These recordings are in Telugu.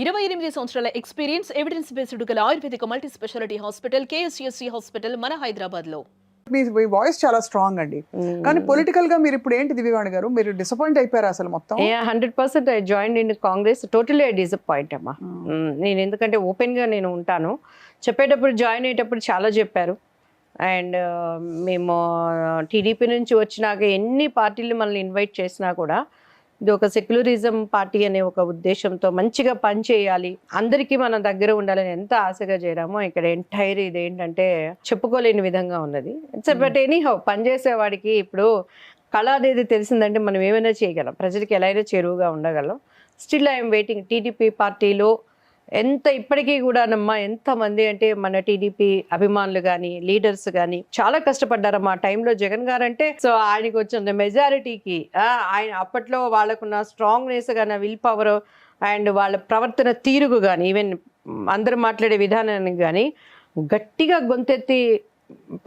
28 సంవత్సరాల ఎక్స్పీరియన్స్ ఎవిడెన్స్ బేస్డ్ గల ఆయుర్వేదిక multi specialty hospital KSSC hospital మన హైదరాబాద్ లో. మీ వాయిస్ చాలా స్ట్రాంగ్ అండి. కానీ పొలిటికల్ గా మీరు ఇప్పుడు ఏంటి దివ్యవాణి గారు, మీరు డిసప్పాయింట్ అయిపోయారు అసలు మొత్తం? 100% I join in Congress. Totally I disappoint అమ్మా. నేను ఎందుకంటే ఓపెన్ గా నేను ఉంటాను. చెప్పేటప్పుడు జాయిన్ అయ్యేటప్పుడు చాలా చెప్పారు. అండ్ మేము టీడీపీ నుంచి వచ్చినాక ఎన్ని పార్టీలు మనల్ని ఇన్వైట్ చేసినా కూడా ఇది ఒక సెక్యులరిజం పార్టీ అనే ఒక ఉద్దేశంతో మంచిగా పనిచేయాలి, అందరికీ మన దగ్గర ఉండాలని ఎంత ఆశగా చేరామో ఇక్కడ ఎంటైర్ ఇది ఏంటంటే చెప్పుకోలేని విధంగా ఉన్నది. ఇట్స్ బట్ ఎనీహౌ పనిచేసేవాడికి ఇప్పుడు కళ అనేది తెలిసిందంటే మనం ఏమైనా చేయగలం, ప్రజలకి ఎలా అయినా చేరువుగా ఉండగలం. Still I'm waiting. టీడీపీ పార్టీలో ఎంత ఇప్పటికీ కూడా నమ్మా ఎంతమంది అంటే మన టీడీపీ అభిమానులు కానీ లీడర్స్ కానీ చాలా కష్టపడ్డారమ్మా ఆ టైంలో. జగన్ గారు అంటే సో ఆయనకు వచ్చిన మెజారిటీకి ఆయన అప్పట్లో వాళ్ళకున్న స్ట్రాంగ్నెస్ కానీ విల్ పవర్ అండ్ వాళ్ళ ప్రవర్తన తీరుగు కానీ ఈవెన్ అందరూ మాట్లాడే విధానానికి కానీ గట్టిగా గొంతెత్తి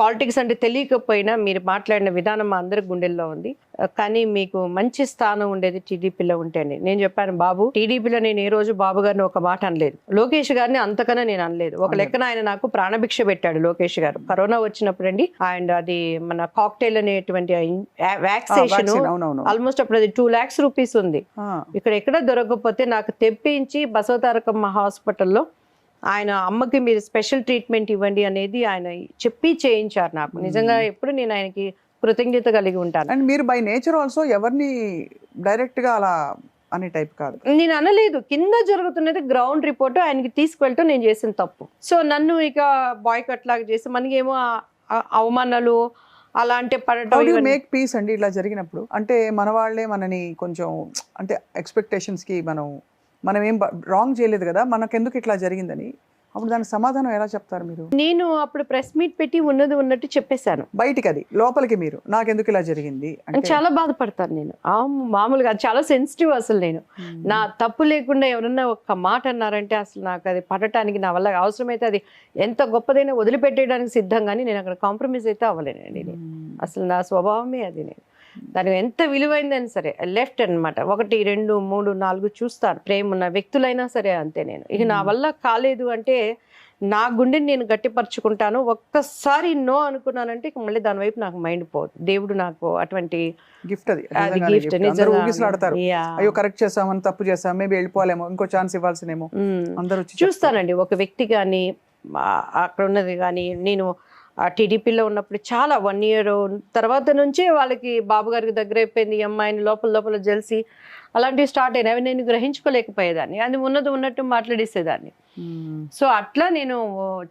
పాలిటిక్స్ అంటే తెలియకపోయినా మీరు మాట్లాడిన విధానం మా అందరి గుండెల్లో ఉంది. కానీ మీకు మంచి స్థానం ఉండేది టీడీపీలో ఉంటేనే. నేను చెప్పాను బాబు, టీడీపీలో నేను ఏ రోజు బాబు గారిని ఒక మాట అనలేదు, లోకేష్ గారిని అంతకన్నా నేను అనలేదు. ఒక లెక్కన ఆయన నాకు ప్రాణభిక్ష పెట్టాడు లోకేష్ గారు కరోనా వచ్చినప్పుడు అండి. అండ్ అది మన కాక్టైల్ అనేటువంటి వ్యాక్సినేషన్ ఆల్మోస్ట్ అప్పుడు అది 2 lakhs రూపీస్ ఉంది. ఇక్కడ ఎక్కడ దొరకకపోతే నాకు తెప్పించి బసవతారకమ్మ హాస్పిటల్లో ఆయన అమ్మకి మీరు స్పెషల్ ట్రీట్మెంట్ ఇవ్వండి అనేది ఆయన చెప్పి చేయించారు నాకు. నిజంగా ఎప్పుడు నేను ఆయనకి కృతజ్ఞత కలిగి ఉంటాను. అండ్ మీరు బై నేచర్ ఆల్సో ఎవరిని డైరెక్ట్ గా అలా అనే టైప్ కాదు. నేను అనలేదు, కింద జరుగుతున్నది గ్రౌండ్ రిపోర్ట్ ఆయనకి తీసుకువెళ్తూ నేను చేసిన తప్పు. సో నన్ను ఇక బాయ్కట్ లాగా చేసి మనకేమో అవమానాలు అలాంటి పడటం. మేక్ పీస్ అండి ఇట్లా జరిగినప్పుడు. అంటే మన వాళ్ళే మనని కొంచెం అంటే ఎక్స్పెక్టేషన్స్ కి మనం ఏం రాంగ్ చేయలేదు కదా, మనకెందుకు ఇట్లా జరిగిందని అప్పుడు దానికి సమాధానం ఎలా చెప్తారు మీరు? నేను అప్పుడు ప్రెస్ మీట్ పెట్టి ఉన్నది ఉన్నట్టు చెప్పేశాను బయటికి. అది లోపలికి మీరు నాకెందుకు ఇలా జరిగింది అంటే చాలా బాధపడతాను నేను. మామూలుగా చాలా సెన్సిటివ్ అసలు. నేను నా తప్పు లేకుండా ఎవరన్నా ఒక్క మాట అన్నారంటే అసలు నాకు అది పడటానికి నా వల్ల అవసరమైతే అది ఎంత గొప్పదైనా వదిలిపెట్టేయడానికి సిద్ధం, కానీ నేను అక్కడ కాంప్రమైజ్ అయితే అవ్వలేనండి. అసలు నా స్వభావమే అది. నేను దానికి ఎంత విలువైందని సరే లెఫ్ట్ అనమాట 1, 2, 3, 4 చూస్తాను. ప్రేమ ఉన్న వ్యక్తులైనా సరే అంతే. నేను ఇక నా వల్ల కాలేదు అంటే నా గుండెని నేను గట్టిపరుచుకుంటాను. ఒక్కసారి నో అనుకున్నానంటే ఇక మళ్ళీ దాని వైపు నాకు మైండ్ పోదు. దేవుడు నాకు అటువంటి గిఫ్ట్. అది గిఫ్ట్. ఊగిసలాడతారు, అయ్యో కరెక్ట్ చేసామని, తప్పు చేసాం, మేబీ వెళ్ళిపోలేమో, ఇంకో ఛాన్స్ ఇవ్వాల్సినేమో అందరూ చూస్తానండి. ఒక వ్యక్తి కానీ అక్కడ ఉన్నది కానీ నేను టీడీపీలో ఉన్నప్పుడు చాలా 1 year తర్వాత నుంచే వాళ్ళకి బాబు గారికి దగ్గర అయిపోయింది. ఈ అమ్మాయిని లోపల జెల్సీ అలాంటివి స్టార్ట్ అయినాయి. అవి నేను గ్రహించుకోలేకపోయేదాన్ని. అది ఉన్నట్టు మాట్లాడేసేదాన్ని. సో అట్లా నేను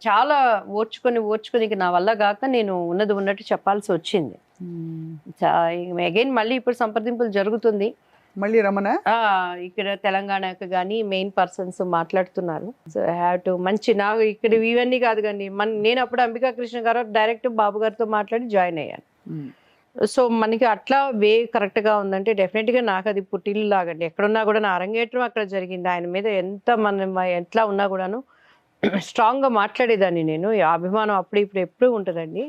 చాలా ఓర్చుకొని నా వల్ల కాక నేను ఉన్నట్టు చెప్పాల్సి వచ్చింది. అగైన్ మళ్ళీ ఇప్పుడు సంప్రదింపులు జరుగుతుంది. మళ్ళీ రమణ ఇక్కడ తెలంగాణకు కానీ మెయిన్ పర్సన్స్ మాట్లాడుతున్నారు. సో ఐ హ్యావ్ టు మంచి నాకు ఇక్కడ ఇవన్నీ కాదు కానీ నేను అప్పుడు అంబికా కృష్ణ గారు డైరెక్ట్ బాబు గారితో మాట్లాడి జాయిన్ అయ్యాను. సో మనకి అట్లా వే కరెక్ట్గా ఉందంటే డెఫినెట్గా నాకు అది పుట్టిల్లు లాగండి. ఎక్కడున్నా కూడా నా అరంగేట్రం అక్కడ జరిగింది. ఆయన మీద ఎంత ఎట్లా ఉన్నా కూడాను స్ట్రాంగ్గా మాట్లాడేదాన్ని నేను. అభిమానం అప్పుడు ఇప్పుడు ఎప్పుడు ఉంటుందండి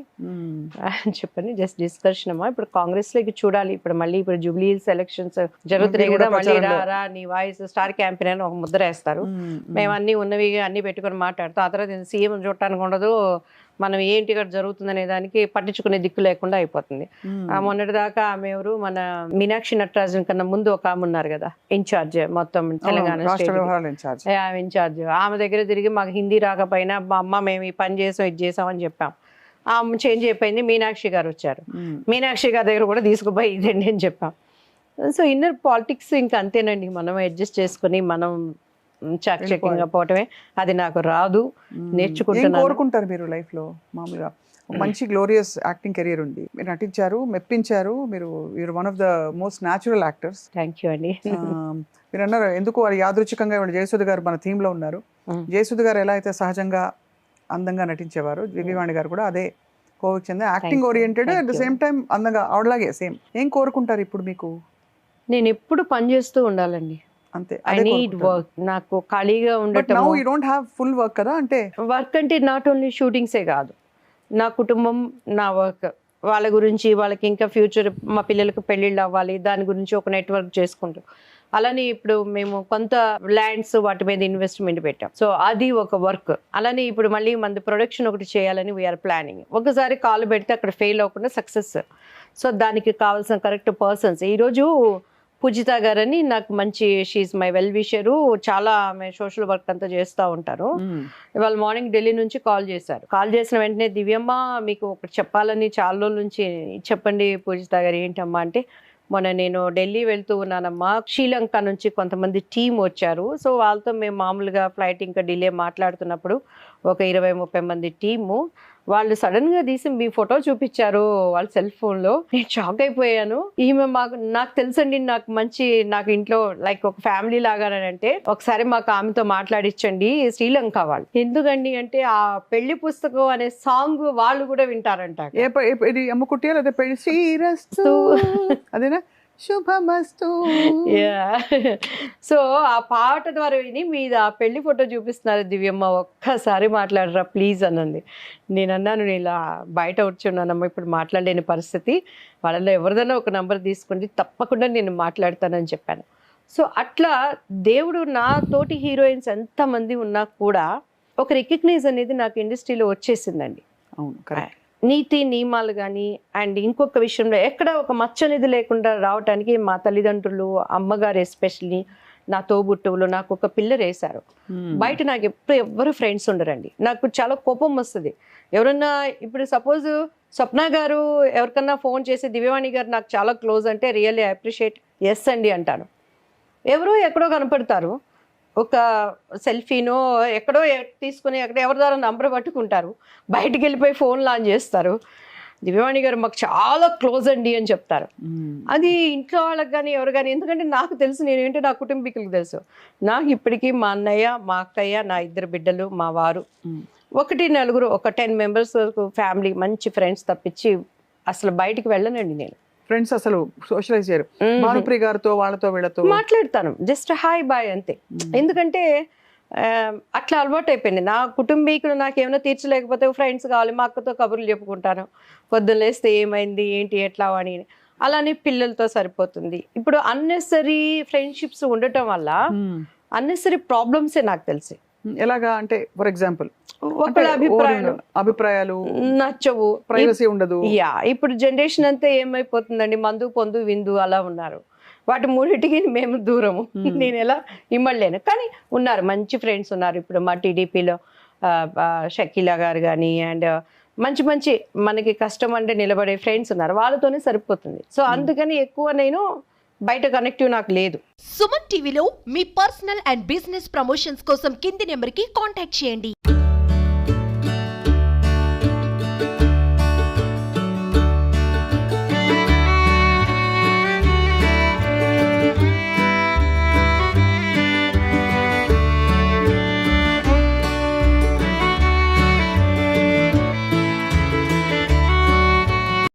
చెప్పండి. జస్ట్ డిస్కషన్ అమ్మా. ఇప్పుడు కాంగ్రెస్లోకి చూడాలి. ఇప్పుడు జూబ్లీ హిల్స్ ఎలక్షన్స్ జరుగుతున్నాయి కదా, మళ్ళీ రా నీ వాయిస్ స్టార్ క్యాంపెయిన్ అని ఒక ముద్ర వేస్తారు. మేము అన్నీ ఉన్నవి అన్నీ పెట్టుకొని మాట్లాడుతాం. ఆ తర్వాత సీఎం చూడటానికి ఉండదు, మనం ఏంటి ఇక్కడ జరుగుతుందనే దానికి పట్టించుకునే దిక్కు లేకుండా అయిపోతుంది. మొన్నటిదాకా ఆమె ఎవరు మన మీనాక్షి నటరాజన్ కన్నా ముందు ఒక ఆమె ఉన్నారు కదా ఇన్ఛార్జ్ మొత్తం తెలంగాణ ఇన్ఛార్జ్. ఆమె దగ్గర తిరిగి మాకు హిందీ రాకపోయినా మా అమ్మ మేము ఈ పని చేసాం ఇది చేసాం అని చెప్పాం. ఆమె చేంజ్ అయిపోయింది. మీనాక్షి గారు వచ్చారు. మీనాక్షి గారి దగ్గర కూడా తీసుకుపోయి ఇదండి అని చెప్పాం. సో ఇన్నర్ పాలిటిక్స్ ఇంకా అంతేనండి. మనం అడ్జస్ట్ చేసుకుని మనం చాకచక్యంగా పోవటమే. అది నాకు రాదు, నేర్చుకుంటున్నాను. కోరుకుంటారు మీరు లైఫ్ లో మామూలుగా మంచి గ్లోరియస్ యాక్టింగ్ కెరియర్ ఉంది, మీరు నటించారు, మెప్పించారు, మీరు one of the most natural actors. Thank you అండి. మీరు అన్నారు ఎందుకు వారు యాదృచ్ఛికంగా జయసుధ గారు మన థీమ్ లో ఉన్నారు. జయసుధ గారు ఎలా అయితే సహజంగా అందంగా నటించేవారు, దివ్యవాణి గారు కూడా అదే కోవికి చెందిన acting oriented, at the same time అందంగా ఆవిడలాగే సేమ్. ఏం కోరుకుంటారు ఇప్పుడు మీకు? నేను ఎప్పుడు పని చేస్తూ ఉండాలండి. అంతే. I need work. నాకు ఖాళీగా ఉండటం. Now you don't have full work కదా. అంటే వర్క్ అంటే నాట్ ఓన్లీ షూటింగ్సే కాదు, నా కుటుంబం, నా వర్క్, వాళ్ళ గురించి వాళ్ళకి ఇంకా ఫ్యూచర్ మా పిల్లలకు పెళ్ళిళ్ళు అవ్వాలి, దాని గురించి ఒక నెట్వర్క్ చేసుకుంటూ అలానే ఇప్పుడు మేము కొంత ల్యాండ్స్ వాటి మీద ఇన్వెస్ట్మెంట్ పెట్టాం. సో అది ఒక వర్క్. అలానే ఇప్పుడు మళ్ళీ మన ప్రొడక్షన్ ఒకటి చేయాలని వీఆర్ ప్లానింగ్. ఒకసారి కాలు పెడితే అక్కడ ఫెయిల్ అవ్వకుండా సక్సెస్. సో దానికి కావాల్సిన కరెక్ట్ పర్సన్స్. ఈరోజు పూజిత గారని నాకు మంచి షీఈ్ మై వెల్ విషరు, చాలా ఆమె సోషల్ వర్క్ అంతా చేస్తూ ఉంటారు. ఇవాళ మార్నింగ్ ఢిల్లీ నుంచి కాల్ చేశారు. కాల్ చేసిన వెంటనే దివ్యమ్మ మీకు ఒకటి చెప్పాలని చాలా రోజుల నుంచి, చెప్పండి పూజిత గారు ఏంటమ్మా అంటే, మొన్న నేను ఢిల్లీ వెళ్తూ ఉన్నానమ్మా, శ్రీలంక నుంచి కొంతమంది టీం వచ్చారు. సో వాళ్ళతో మేము మామూలుగా ఫ్లైట్ ఇంకా డిలే మాట్లాడుతున్నప్పుడు ఒక 20-30 మంది టీము వాళ్ళు సడన్ గా తీసి మీ ఫోటో చూపించారు వాళ్ళ సెల్ ఫోన్ లో. నేను షాక్ అయిపోయాను. ఈమె నాకు తెలుసండి, నాకు ఇంట్లో లైక్ ఒక ఫ్యామిలీ లాగా అంటే ఒకసారి మాకు ఆమెతో మాట్లాడించండి శ్రీలంక వాళ్ళు. ఎందుకండి అంటే ఆ పెళ్లి పుస్తకం అనే సాంగ్ వాళ్ళు కూడా వింటారంట. ఇది అమ్ముకుట్టియా లేదా పెళ్లి శ్రీరస్తు అదేనా శుభమస్తు. సో ఆ పాట ద్వారా విని మీద ఆ పెళ్లి ఫోటో చూపిస్తున్నారు. దివ్యమ్మ ఒక్కసారి మాట్లాడరా ప్లీజ్ అన్నది. నేను అన్నాను, నేను ఇలా బయట వచ్చున్నానమ్మా, ఇప్పుడు మాట్లాడలేని పరిస్థితి, వాళ్ళలో ఎవరిదైనా ఒక నంబర్ తీసుకుంటే తప్పకుండా నేను మాట్లాడతానని చెప్పాను. సో అట్లా దేవుడు నా తోటి హీరోయిన్స్ ఎంతమంది ఉన్నా కూడా ఒక రికగ్నైజ్ అనేది నాకు ఇండస్ట్రీలో వచ్చేసిందండి. అవును, కరెక్ట్. నీతి నియమాలు కానీ అండ్ ఇంకొక విషయంలో ఎక్కడ ఒక మచ్చ అనేది లేకుండా రావడానికి మా తల్లిదండ్రులు, అమ్మగారు ఎస్పెషల్లీ, నా తోబుట్టువులు నాకు ఒక పిల్లర్ వేశారు. బయట నాకు ఎప్పుడు ఎవ్వరు ఫ్రెండ్స్ ఉండరండి. నాకు చాలా కోపం వస్తుంది. ఎవరన్నా ఇప్పుడు సపోజ్ స్వప్న గారు ఎవరికన్నా ఫోన్ చేసి దివ్యవాణి గారు నాకు చాలా క్లోజ్ అంటే రియల్లీ అప్రిషియేట్, ఎస్ అండి అంటాను. ఎవరో ఎక్కడో కనపడతారు, ఒక సెల్ఫీనో ఎక్కడో తీసుకుని ఎక్కడ ఎవరి ద్వారా నంబర్ పట్టుకుంటారు, బయటికి వెళ్ళిపోయి ఫోన్ లాంచ్ చేస్తారు. దివ్యవాణి గారు మాకు చాలా క్లోజ్ అండి అని చెప్తారు. అది ఇంట్లో వాళ్ళకి కానీ ఎవరు కానీ, ఎందుకంటే నాకు తెలుసు నేనేంటో నా కుటుంబీకులకు తెలుసు. నాకు ఇప్పటికీ మా అన్నయ్య, మా అక్కయ్య, నా 2 బిడ్డలు, మా వారు, 1-4 ఒక 10 మెంబర్స్ ఫ్యామిలీ, మంచి ఫ్రెండ్స్ తప్పించి అసలు బయటికి వెళ్ళనండి నేను. ఫ్రెండ్స్ అసలు సోషలైజ్ చేయరు. భానుప్రియ గారితో వాళ్ళతో వీళ్ళతో మాట్లాడతాను, జస్ట్ హాయ్ బాయ్ అంతే. ఎందుకంటే అట్లా అలవాటు అయిపోయింది. నా కుటుంబీకులు నాకు ఏమైనా తీర్చలేకపోతే ఫ్రెండ్స్ కావాలి, మా అక్కతో కబుర్లు చెప్పుకుంటాను, పొద్దున్న లేస్తే ఏమైంది ఏంటి ఎట్లా అని. అలానే పిల్లలతో సరిపోతుంది. ఇప్పుడు అన్నెసరీ ఫ్రెండ్షిప్స్ ఉండటం వల్ల అన్నెసరీ ప్రాబ్లమ్సే నాకు తెలిసి. ఎలాగా అంటే ఫర్ ఎగ్జాంపుల్ ఒకళ్ళ అభిప్రాయాలు నచ్చవు, ప్రైవసీ ఉండదు. ఇప్పుడు జనరేషన్ అంతా ఏమైపోతుందండి, మందు పొందు విందు అలా ఉన్నారు. వాటి మూడింటికి మేము దూరము. నేను ఎలా ఇమ్మడలేను. కానీ ఉన్నారు మంచి ఫ్రెండ్స్ ఉన్నారు. ఇప్పుడు మా టీడీపీలో షకీలా గారు కానీ అండ్ మంచి మనకి కష్టం అంటే నిలబడే ఫ్రెండ్స్ ఉన్నారు. వాళ్ళతోనే సరిపోతుంది. సో అందుకని ఎక్కువ నేను బయట కనెక్టివ్ నాకు లేదు. సుమన్ టీవీలో మీ పర్సనల్ అండ్ బిజినెస్ ప్రమోషన్స్ కోసం కింది నెంబర్కి కాంటాక్ట్ చేయండి.